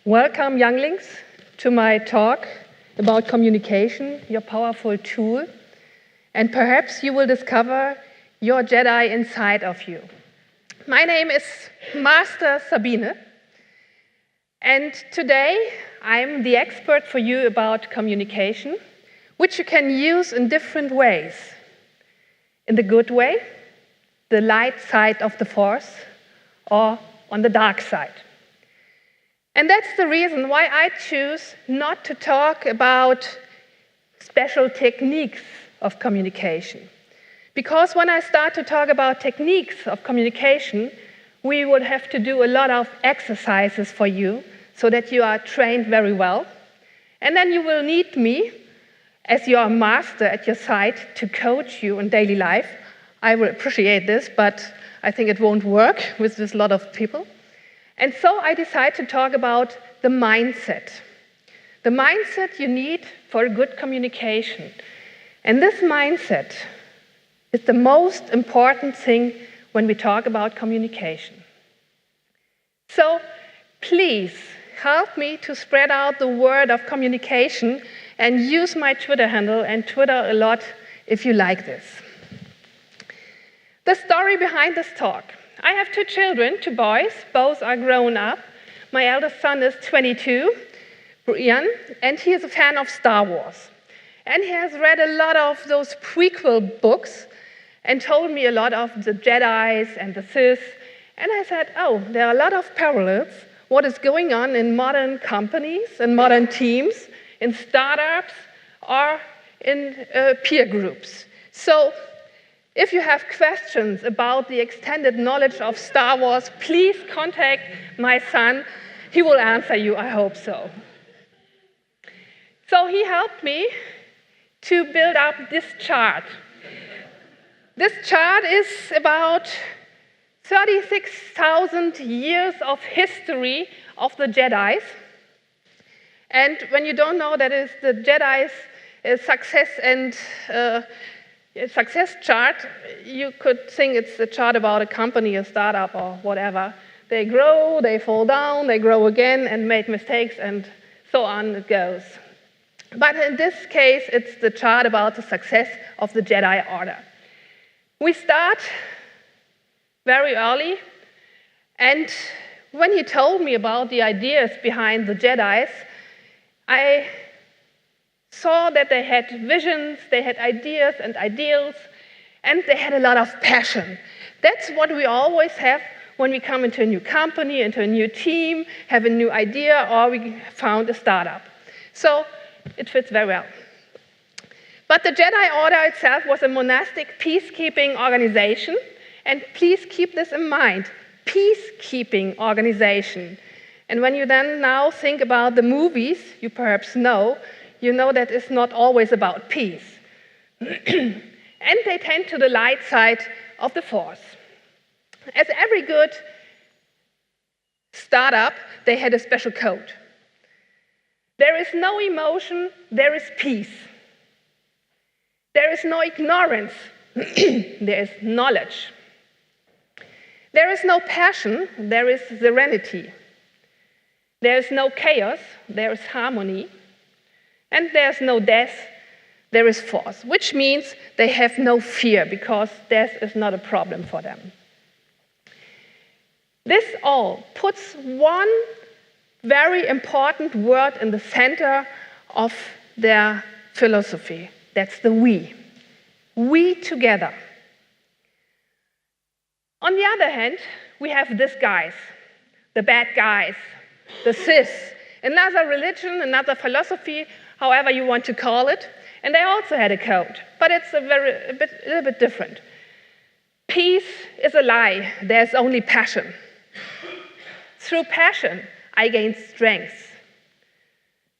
Welcome, younglings, to my talk about communication, your powerful tool. And perhaps you will discover your Jedi inside of you. My name is Master Sabine. And today I'm the expert for you about communication, which you can use in different ways. In the good way, the light side of the Force, or on the dark side. And that's the reason why I choose not to talk about special techniques of communication. Because when I start to talk about techniques of communication, we would have to do a lot of exercises for you so that you are trained very well. And then you will need me as your master at your side to coach you in daily life. I will appreciate this, but I think it won't work with this lot of people. And so I decided to talk about the mindset. The mindset you need for good communication. And this mindset is the most important thing when we talk about communication. So please help me to spread out the word of communication and use my Twitter handle and Twitter a lot if you like this. The story behind this talk. I have two children, two boys. Both are grown up. My eldest son is 22, Brian, and he is a fan of Star Wars. And he has read a lot of those prequel books and told me a lot of the Jedis and the Sith. And I said, oh, there are a lot of parallels. What is going on in modern companies and modern teams, in startups, or in peer groups. So if you have questions about the extended knowledge of Star Wars, please contact my son. He will answer you, I hope so. So he helped me to build up this chart. This chart is about 36,000 years of history of the Jedis. And when you don't know, that is the Jedis' success and success chart, you could think it's a chart about a company, a startup, or whatever. They grow, they fall down, they grow again, and make mistakes, and so on it goes. But in this case, it's the chart about the success of the Jedi Order. We start very early, and when he told me about the ideas behind the Jedis, I saw that they had visions, they had ideas and ideals, and they had a lot of passion. That's what we always have when we come into a new company, into a new team, have a new idea, or we found a startup. So it fits very well. But the Jedi Order itself was a monastic peacekeeping organization, and please keep this in mind, peacekeeping organization. And when you then now think about the movies, you perhaps know, you know that it's not always about peace. And they tend to the light side of the Force. As every good startup, they had a special code. There is no emotion, there is peace. There is no ignorance, there is knowledge. There is no passion, there is serenity. There is no chaos, there is harmony. And there's no death, there is force, which means they have no fear because death is not a problem for them. This all puts one very important word in the center of their philosophy. That's the we. We together. On the other hand, we have these guys, the bad guys, the Sith, another religion, another philosophy, however you want to call it, and they also had a code, but it's a little bit different. Peace is a lie, there's only passion. Through passion, I gain strength.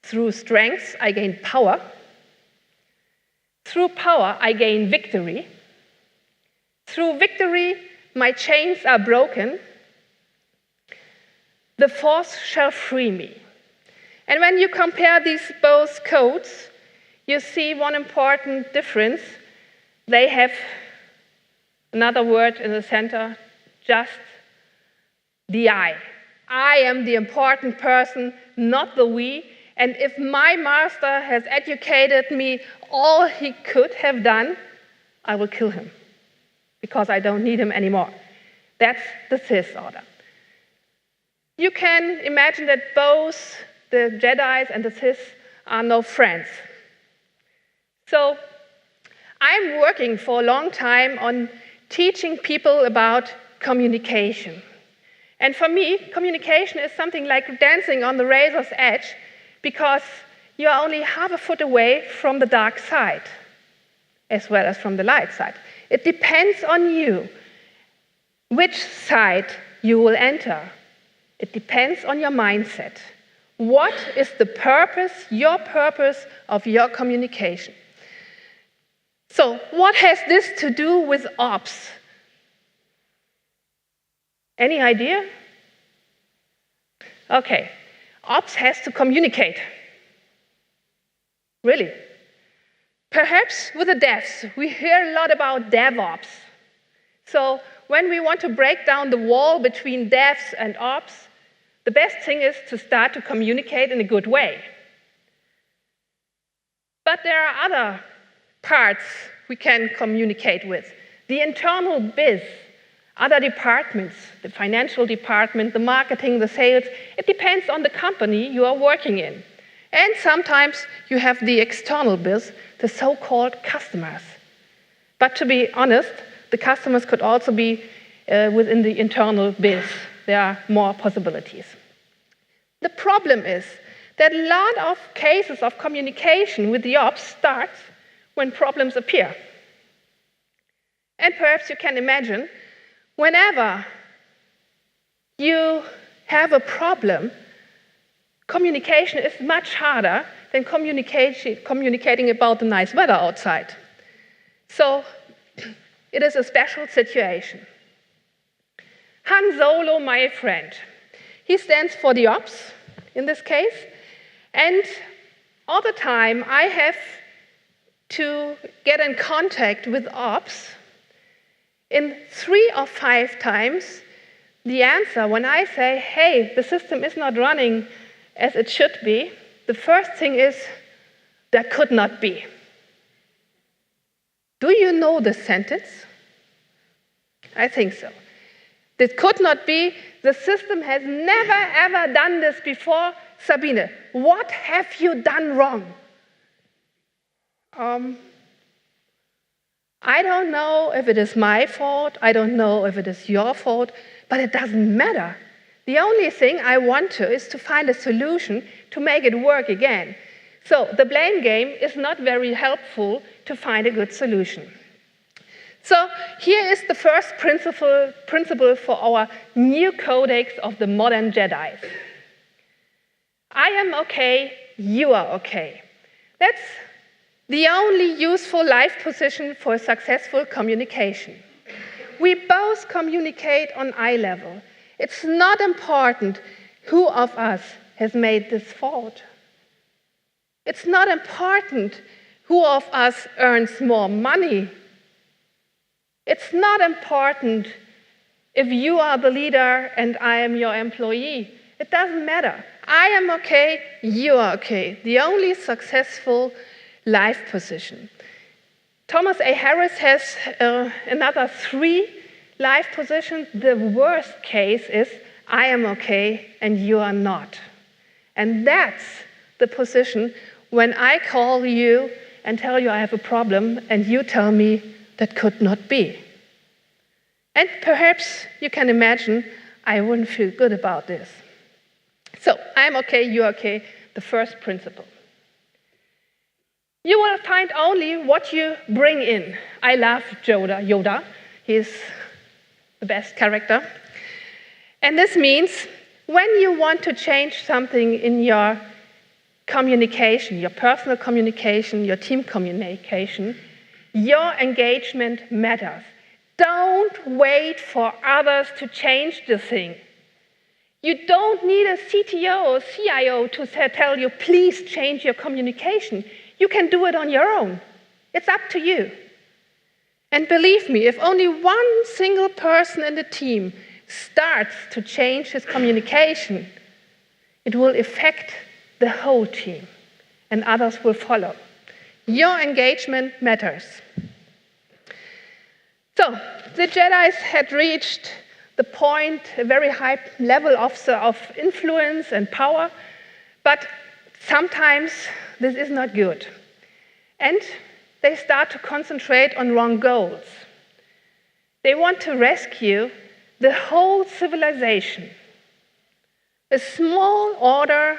Through strength, I gain power. Through power, I gain victory. Through victory, my chains are broken. The Force shall free me. And when you compare these both codes, you see one important difference. They have another word in the center, just the I. I am the important person, not the we. And if my master has educated me all he could have done, I will kill him because I don't need him anymore. That's the Sith order. You can imagine that both the Jedis and the Sith are no friends. So I'm working for a long time on teaching people about communication. And for me, communication is something like dancing on the razor's edge, because you're only half a foot away from the dark side, as well as from the light side. It depends on you which side you will enter. It depends on your mindset. What is the purpose, your purpose of your communication? So, what has this to do with ops? Any idea? Okay, ops has to communicate. Really? Perhaps with the devs. We hear a lot about DevOps. So when we want to break down the wall between devs and ops, the best thing is to start to communicate in a good way. But there are other parts we can communicate with. The internal biz, other departments, the financial department, the marketing, the sales, it depends on the company you are working in. And sometimes you have the external biz, the so-called customers. But to be honest, the customers could also be within the internal biz. There are more possibilities. The problem is that a lot of cases of communication with the ops starts when problems appear. And perhaps you can imagine, whenever you have a problem, communication is much harder than communicating about the nice weather outside. So it is a special situation. Han Solo, my friend, he stands for the ops in this case, and all the time I have to get in contact with ops. In 3 or 5 times, the answer when I say, hey, the system is not running as it should be, the first thing is, that could not be. Do you know this sentence? I think so. This could not be. The system has never, ever done this before. Sabine, what have you done wrong? I don't know if it is my fault. I don't know if it is your fault, but it doesn't matter. The only thing I want is to find a solution to make it work again. So the blame game is not very helpful to find a good solution. So here is the first principle for our new codex of the modern Jedis. I am okay, you are okay. That's the only useful life position for successful communication. We both communicate on eye level. It's not important who of us has made this fault. It's not important who of us earns more money. It's not important if you are the leader and I am your employee. It doesn't matter. I am okay, you are okay. The only successful life position. Thomas A. Harris has another 3 life positions. The worst case is I am okay and you are not. And that's the position when I call you and tell you I have a problem and you tell me that could not be. And perhaps you can imagine I wouldn't feel good about this. So I'm okay, you're okay, the first principle. You will find only what you bring in. I love Yoda. He's the best character. And this means when you want to change something in your communication, your personal communication, your team communication, your engagement matters. Don't wait for others to change the thing. You don't need a CTO or CIO to tell you, please change your communication. You can do it on your own. It's up to you. And believe me, if only one single person in the team starts to change his communication, it will affect the whole team, and others will follow. Your engagement matters. So, the Jedis had reached the point, a very high level of influence and power, but sometimes this is not good. And they start to concentrate on wrong goals. They want to rescue the whole civilization. A small order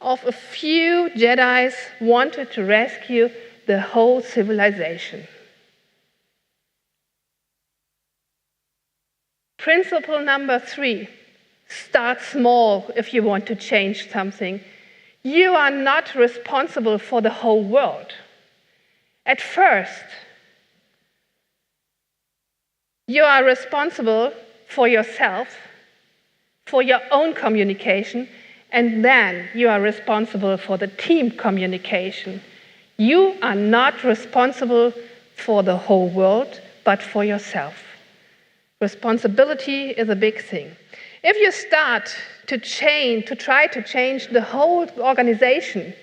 of a few Jedis wanted to rescue the whole civilization. Principle number 3, start small if you want to change something. You are not responsible for the whole world. At first, you are responsible for yourself, for your own communication, and then you are responsible for the team communication. You are not responsible for the whole world, but for yourself. Responsibility is a big thing. If you start to try to change the whole organization,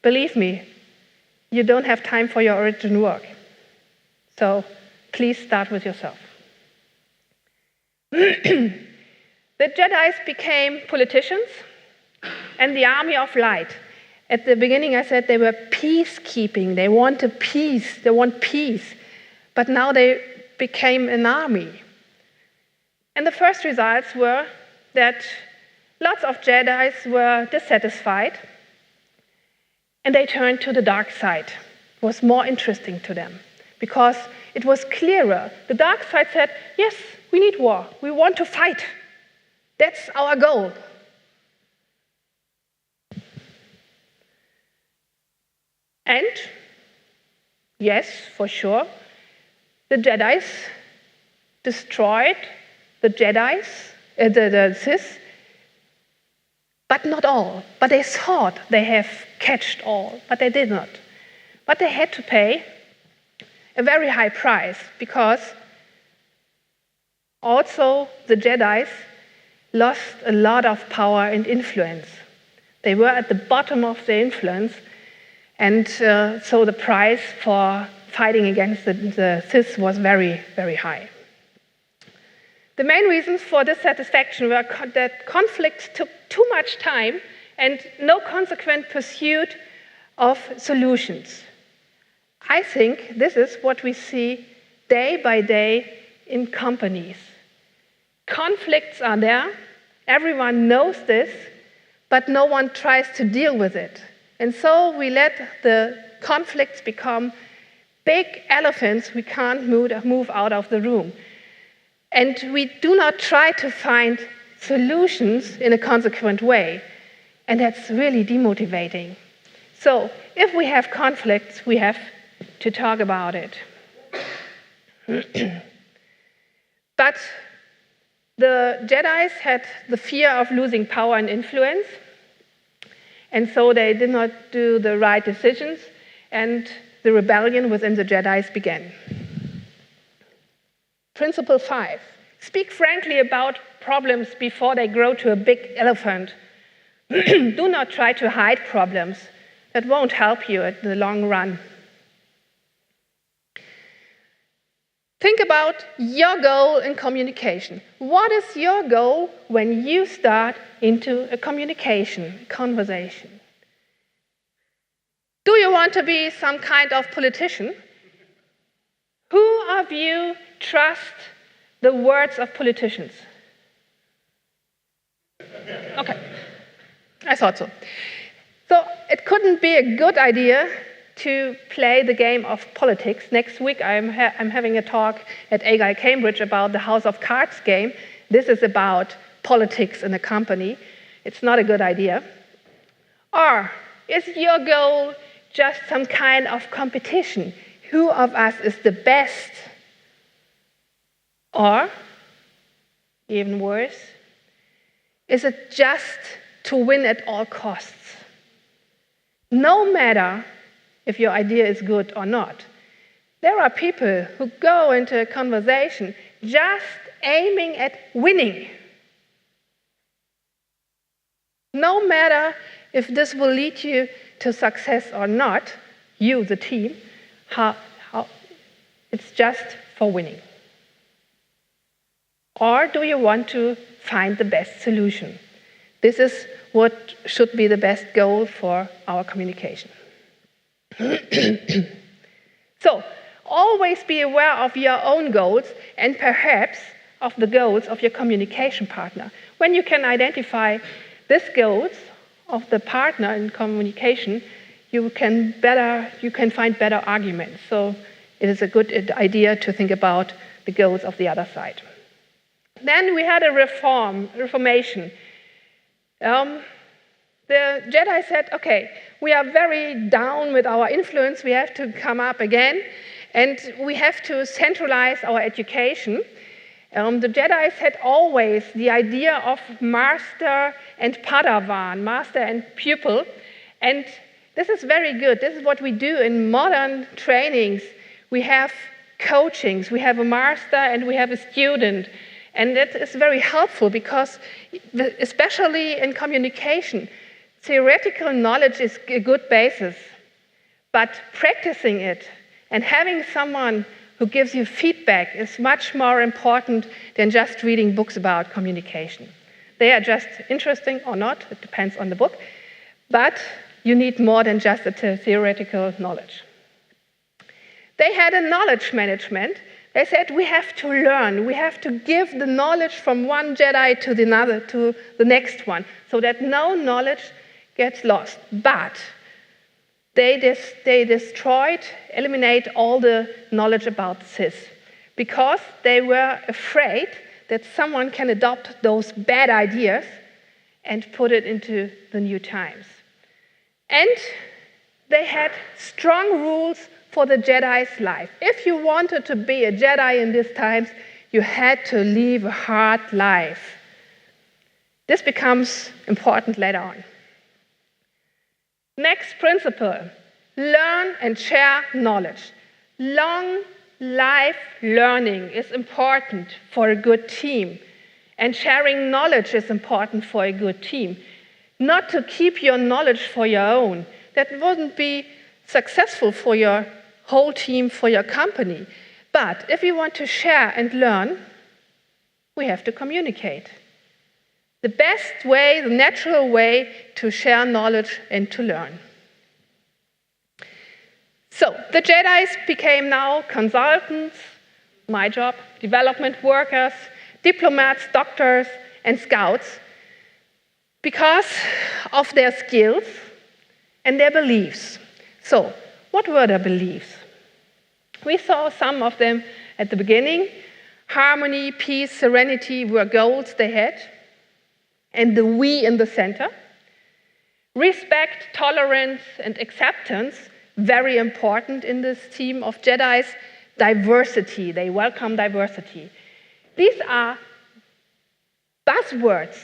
believe me, you don't have time for your original work. So please start with yourself. The Jedis became politicians and the army of light. At the beginning I said they were peacekeeping. They want peace. But now they became an army. And the first results were that lots of Jedis were dissatisfied and they turned to the dark side. It was more interesting to them because it was clearer. The dark side said, yes, we need war. We want to fight. That's our goal. And, yes, for sure, the Jedis destroyed the Sith, but not all. But they thought they have catched all, but they did not. But they had to pay a very high price because also the Jedis lost a lot of power and influence. They were at the bottom of their influence, and so the price for fighting against the Sith was very, very high. The main reasons for dissatisfaction were that conflict took too much time and no consequent pursuit of solutions. I think this is what we see day by day in companies. Conflicts are there, everyone knows this, but no one tries to deal with it. And so we let the conflicts become big elephants we can't move out of the room. And we do not try to find solutions in a consequent way. And that's really demotivating. So if we have conflicts, we have to talk about it. But the Jedis had the fear of losing power and influence. And so they did not do the right decisions. And the rebellion within the Jedis began. Principle 5, speak frankly about problems before they grow to a big elephant. Do not try to hide problems. That won't help you in the long run. Think about your goal in communication. What is your goal when you start into a conversation? Do you want to be some kind of politician? Who of you trust the words of politicians? Okay, I thought so. So it couldn't be a good idea to play the game of politics. Next week I'm having a talk at AGI Cambridge about the House of Cards game. This is about politics in a company. It's not a good idea. Or is your goal just some kind of competition? Who of us is the best? Or, even worse, is it just to win at all costs? No matter if your idea is good or not. There are people who go into a conversation just aiming at winning. No matter if this will lead you to success or not, you, the team, it's just for winning. Or do you want to find the best solution? This is what should be the best goal for our communication. So, always be aware of your own goals and perhaps of the goals of your communication partner. When you can identify these goals of the partner in communication, you can find better arguments. So it is a good idea to think about the goals of the other side. Then we had a reformation. The Jedi said, okay, we are very down with our influence, we have to come up again, and we have to centralize our education. The Jedi had always the idea of master and Padawan, master and pupil, and this is very good. This is what we do in modern trainings. We have coachings, we have a master and we have a student, and that is very helpful because, especially in communication, theoretical knowledge is a good basis, but practicing it and having someone who gives you feedback is much more important than just reading books about communication. They are just interesting or not, it depends on the book, but you need more than just a theoretical knowledge. They had a knowledge management. They said we have to learn, we have to give the knowledge from one Jedi to the next one, so that no knowledge gets lost. But they eliminate all the knowledge about Sith, because they were afraid that someone can adopt those bad ideas and put it into the new times. And they had strong rules for the Jedi's life. If you wanted to be a Jedi in these times, you had to live a hard life. This becomes important later on. Next principle, learn and share knowledge. Long life learning is important for a good team, and sharing knowledge is important for a good team. Not to keep your knowledge for your own. That wouldn't be successful for your whole team, for your company. But if you want to share and learn, we have to communicate. The best way, the natural way to share knowledge and to learn. So, the Jedis became now consultants, my job, development workers, diplomats, doctors, and scouts, because of their skills and their beliefs. So, what were their beliefs? We saw some of them at the beginning. Harmony, peace, serenity were goals they had, and the we in the center. Respect, tolerance, and acceptance, very important in this team of Jedis. Diversity, they welcome diversity. These are buzzwords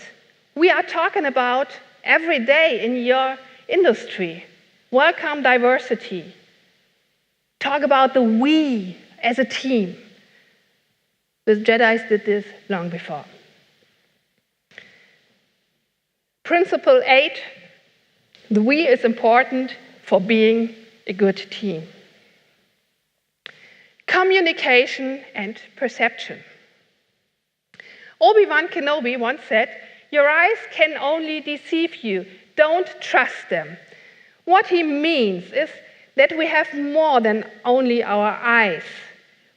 we are talking about every day in your industry. Welcome diversity. Talk about the we as a team. The Jedis did this long before. Principle 8, the we is important for being a good team. Communication and perception. Obi-Wan Kenobi once said, "Your eyes can only deceive you. Don't trust them." What he means is that we have more than only our eyes.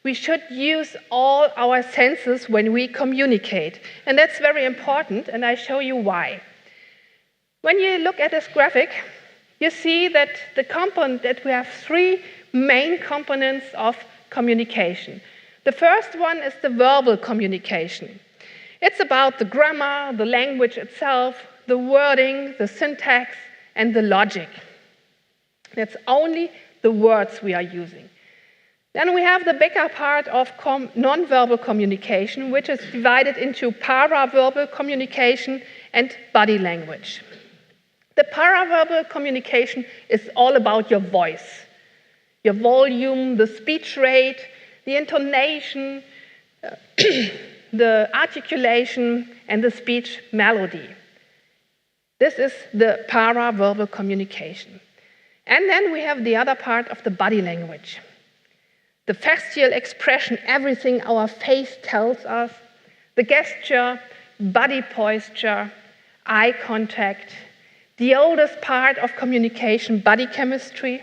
We should use all our senses when we communicate. And that's very important, and I show you why. When you look at this graphic, you see that we have three main components of communication. The first one is the verbal communication. It's about the grammar, the language itself, the wording, the syntax, and the logic. That's only the words we are using. Then we have the bigger part of non-verbal communication, which is divided into paraverbal communication and body language. The paraverbal communication is all about your voice, your volume, the speech rate, the intonation, the articulation, and the speech melody. This is the para-verbal communication. And then we have the other part of the body language. The facial expression, everything our face tells us, the gesture, body posture, eye contact, the oldest part of communication, body chemistry,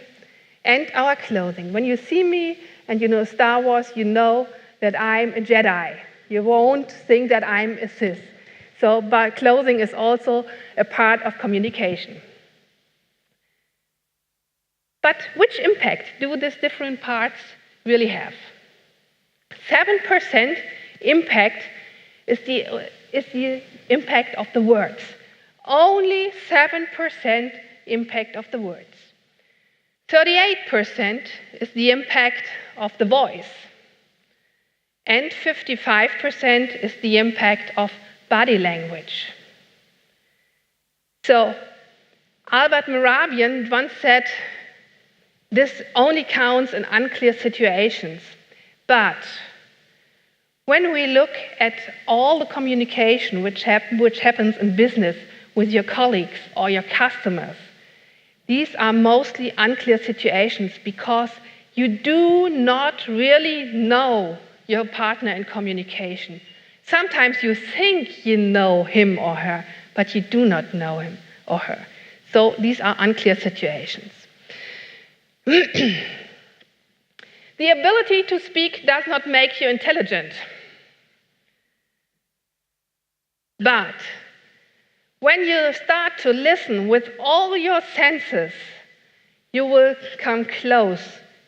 and our clothing. When you see me and you know Star Wars, you know that I'm a Jedi. You won't think that I'm a Sith. But clothing is also a part of communication. But which impact do these different parts really have? 7% impact is the impact of the words. Only 7% impact of the words. 38% is the impact of the voice. And 55% is the impact of body language. So, Albert Mehrabian once said, this only counts in unclear situations. But when we look at all the communication which happens in business with your colleagues or your customers, these are mostly unclear situations because you do not really know your partner in communication. Sometimes you think you know him or her, but you do not know him or her. So these are unclear situations. The ability to speak does not make you intelligent. But when you start to listen with all your senses, you will come close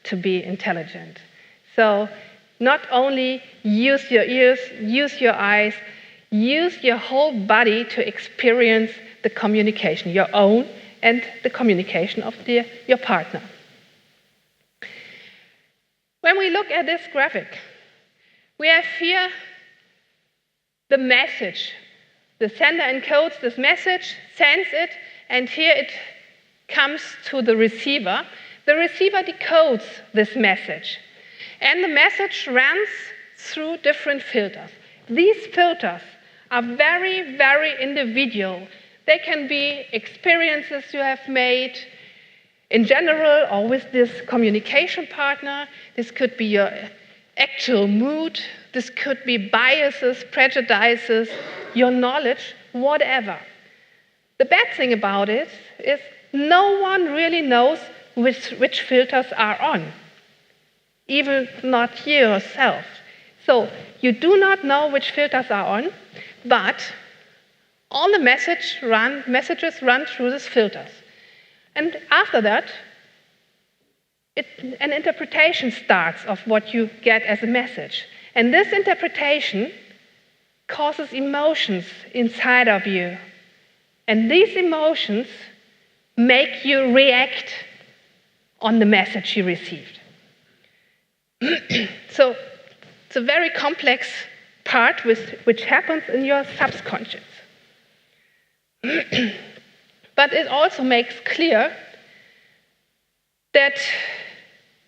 to be intelligent. So not only use your ears, use your eyes, use your whole body to experience the communication, your own and the communication of your partner. When we look at this graphic, we have here the message. The sender encodes this message, sends it, and here it comes to the receiver. The receiver decodes this message. And the message runs through different filters. These filters are very, very individual. They can be experiences you have made in general or with this communication partner. This could be your actual mood. This could be biases, prejudices, your knowledge, whatever. The bad thing about it is no one really knows which filters are on, even not you yourself. So you do not know which filters are on, but all the messages run through these filters. And after that, an interpretation starts of what you get as a message. And this interpretation causes emotions inside of you. And these emotions make you react on the message you received. So it's a very complex part which happens in your subconscious. But it also makes clear that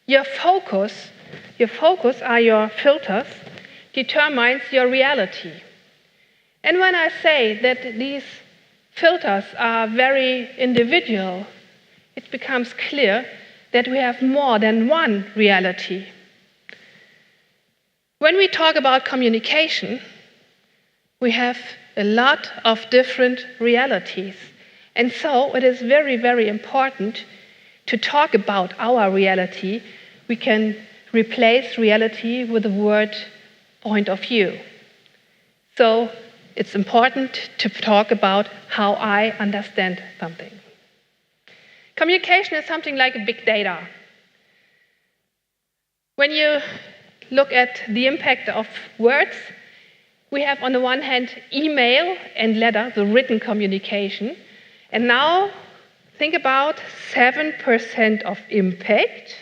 your focus are your filters, determines your reality. And when I say that these filters are very individual, it becomes clear that we have more than one reality. When we talk about communication, we have a lot of different realities. And so it is very, very important to talk about our reality. We can replace reality with the word point of view. So it's important to talk about how I understand something. Communication is something like a big data. When you look at the impact of words, we have on the one hand email and letter, the written communication. And now think about 7% of impact.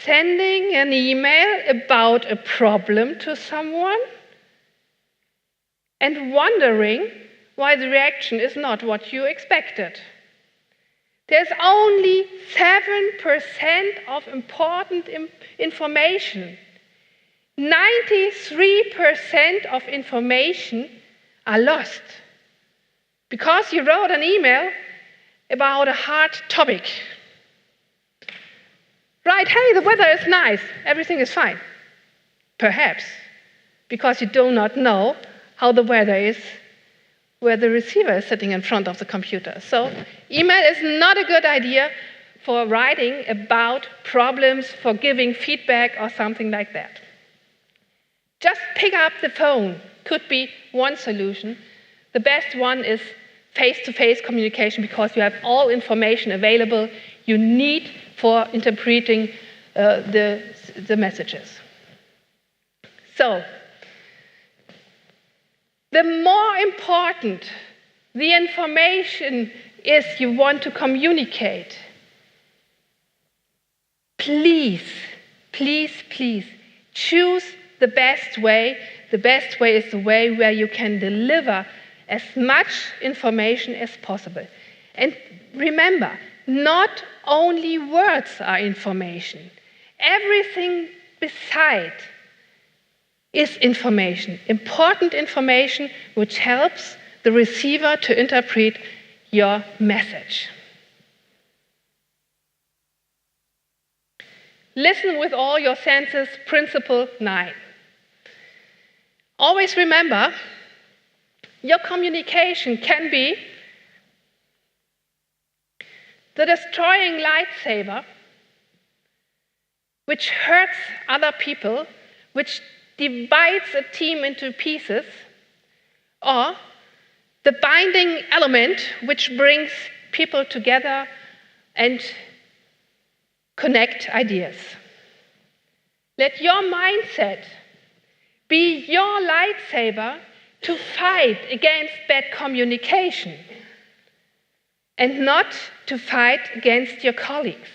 Sending an email about a problem to someone and wondering why the reaction is not what you expected. There's only 7% of important information. 93% of information are lost because you wrote an email about a hard topic. Right, hey, the weather is nice, everything is fine. Perhaps, because you do not know how the weather is where the receiver is sitting in front of the computer. So email is not a good idea for writing about problems, for giving feedback or something like that. Just pick up the phone could be one solution. The best one is face-to-face communication because you have all information available you need for interpreting the messages. So, the more important the information is you want to communicate, please, please, please choose the best way. The best way is the way where you can deliver as much information as possible. And remember, not only words are information. Everything beside is information, important information which helps the receiver to interpret your message. Listen with all your senses, principle 9. Always remember, your communication can be the destroying lightsaber, which hurts other people, which divides a team into pieces, or the binding element, which brings people together and connect ideas. Let your mindset be your lightsaber to fight against bad communication and not to fight against your colleagues.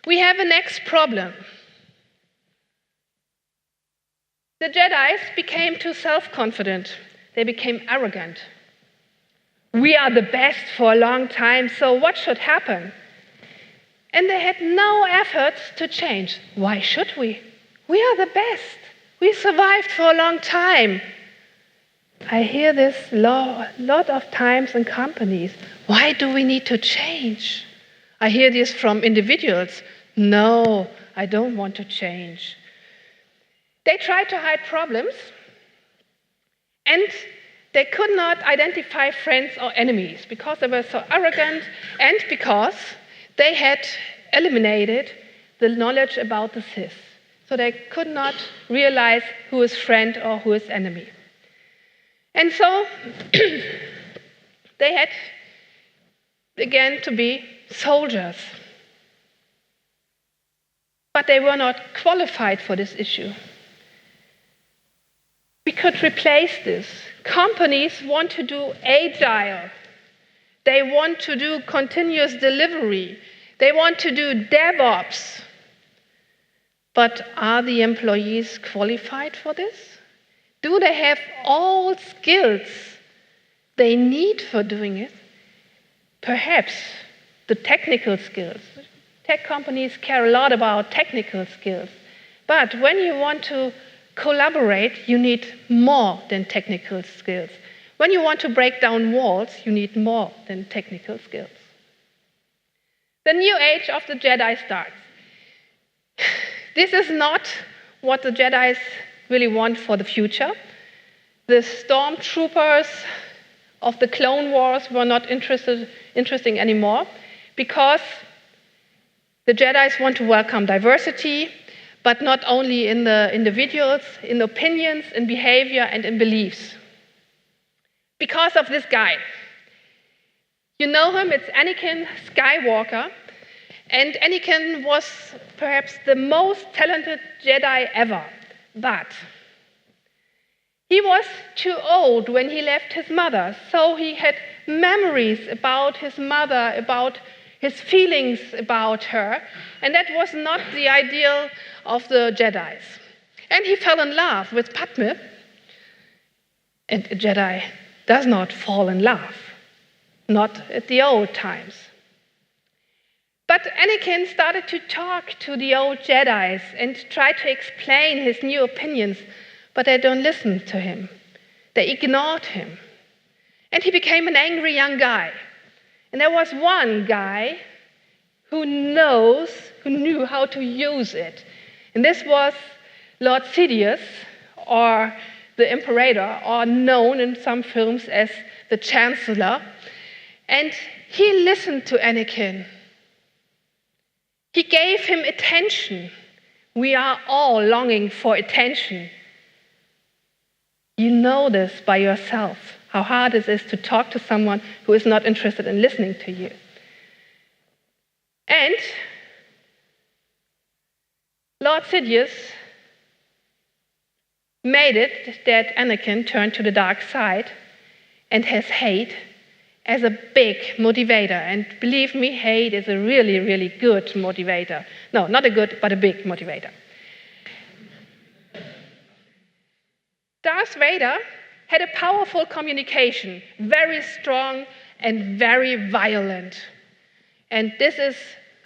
We have a next problem. The Jedis became too self-confident. They became arrogant. We are the best for a long time, so what should happen? And they had no efforts to change. Why should we? We are the best. We survived for a long time. I hear this lot of times in companies. Why do we need to change? I hear this from individuals. No, I don't want to change. They tried to hide problems, and they could not identify friends or enemies because they were so arrogant and because they had eliminated the knowledge about the Sith. So they could not realize who is friend or who is enemy. And so they had began to be soldiers. But they were not qualified for this issue. We could replace this. Companies want to do agile. They want to do continuous delivery. They want to do DevOps. But are the employees qualified for this? Do they have all skills they need for doing it? Perhaps the technical skills. Tech companies care a lot about technical skills. But when you want to collaborate, you need more than technical skills. When you want to break down walls, you need more than technical skills. The new age of the Jedi starts. This is not what the Jedis really want for the future. The stormtroopers of the Clone Wars were not interesting anymore because the Jedis want to welcome diversity, but not only in the individuals, in opinions, in behavior, and in beliefs. Because of this guy. You know him, it's Anakin Skywalker. And Anakin was perhaps the most talented Jedi ever. But he was too old when he left his mother. So he had memories about his mother, about his feelings about her. And that was not the ideal of the Jedis. And he fell in love with Padme. And a Jedi does not fall in love. Not at the old times. But Anakin started to talk to the old Jedis and try to explain his new opinions, but they don't listen to him. They ignored him. And he became an angry young guy. And there was one guy who knew how to use it. And this was Lord Sidious, or the Imperator, or known in some films as the Chancellor. And he listened to Anakin. He gave him attention. We are all longing for attention. You know this by yourself, how hard it is to talk to someone who is not interested in listening to you. And Lord Sidious made it that Anakin turned to the dark side and has hate as a big motivator. And believe me, hate is a really, really good motivator. No, not a good, but a big motivator. Darth Vader had a powerful communication, very strong and very violent. And this is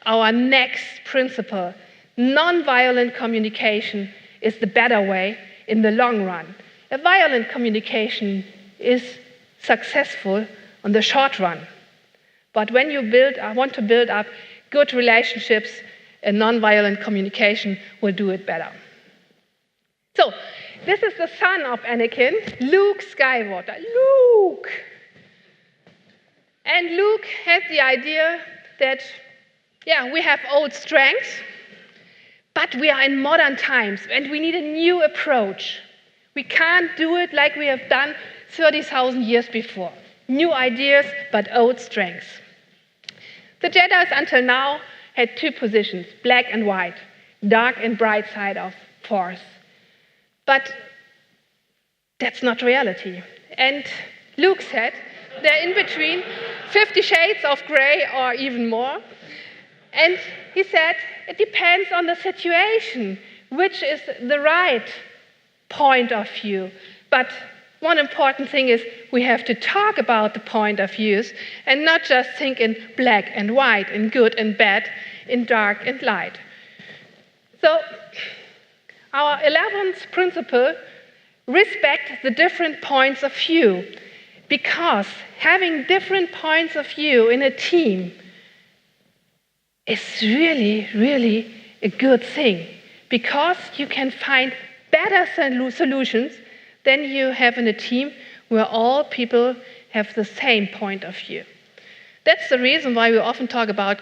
our next principle. Non-violent communication is the better way in the long run. A violent communication is successful on the short run. But when you want to build up good relationships, a non-violent communication will do it better. So, this is the son of Anakin, Luke Skywalker. Luke! And Luke had the idea that, we have old strengths, but we are in modern times and we need a new approach. We can't do it like we have done 30,000 years before. New ideas, but old strengths. The Jedi until now had two positions, black and white, dark and bright side of Force. But that's not reality. And Luke said they're in between 50 shades of gray or even more. And he said it depends on the situation, which is the right point of view. But one important thing is we have to talk about the point of views and not just think in black and white, in good and bad, in dark and light. So our 11th principle, respect the different points of view, because having different points of view in a team is really, really a good thing, because you can find better solutions than you have in a team where all people have the same point of view. That's the reason why we often talk about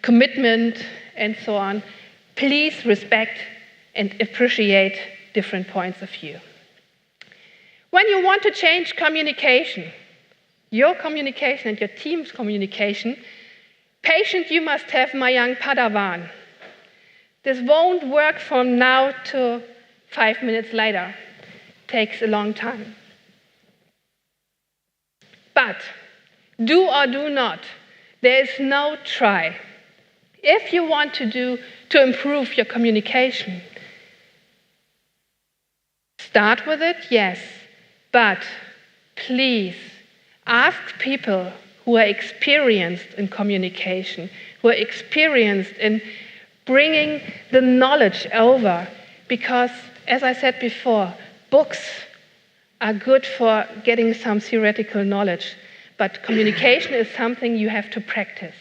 commitment and so on. Please respect and appreciate different points of view. When you want to change communication, your communication and your team's communication, patient you must have, my young Padawan. This won't work from now to 5 minutes later. Takes a long time. But do or do not, there is no try. If you want to improve your communication, start with it, yes, but please ask people who are experienced in communication, who are experienced in bringing the knowledge over, because, as I said before, books are good for getting some theoretical knowledge, but communication is something you have to practice.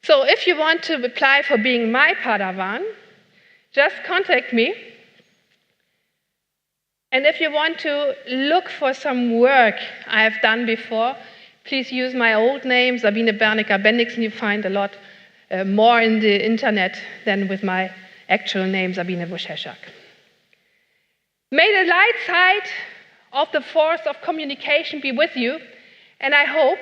So if you want to apply for being my Padawan, just contact me. And if you want to look for some work I have done before, please use my old name, Sabine Bendixen. You find a lot more in the internet than with my actual name, Sabine Wojcieszak. May the light side of the force of communication be with you, and I hope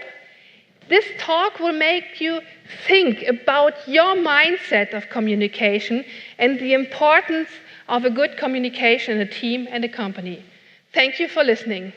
this talk will make you think about your mindset of communication and the importance of a good communication in a team and a company. Thank you for listening.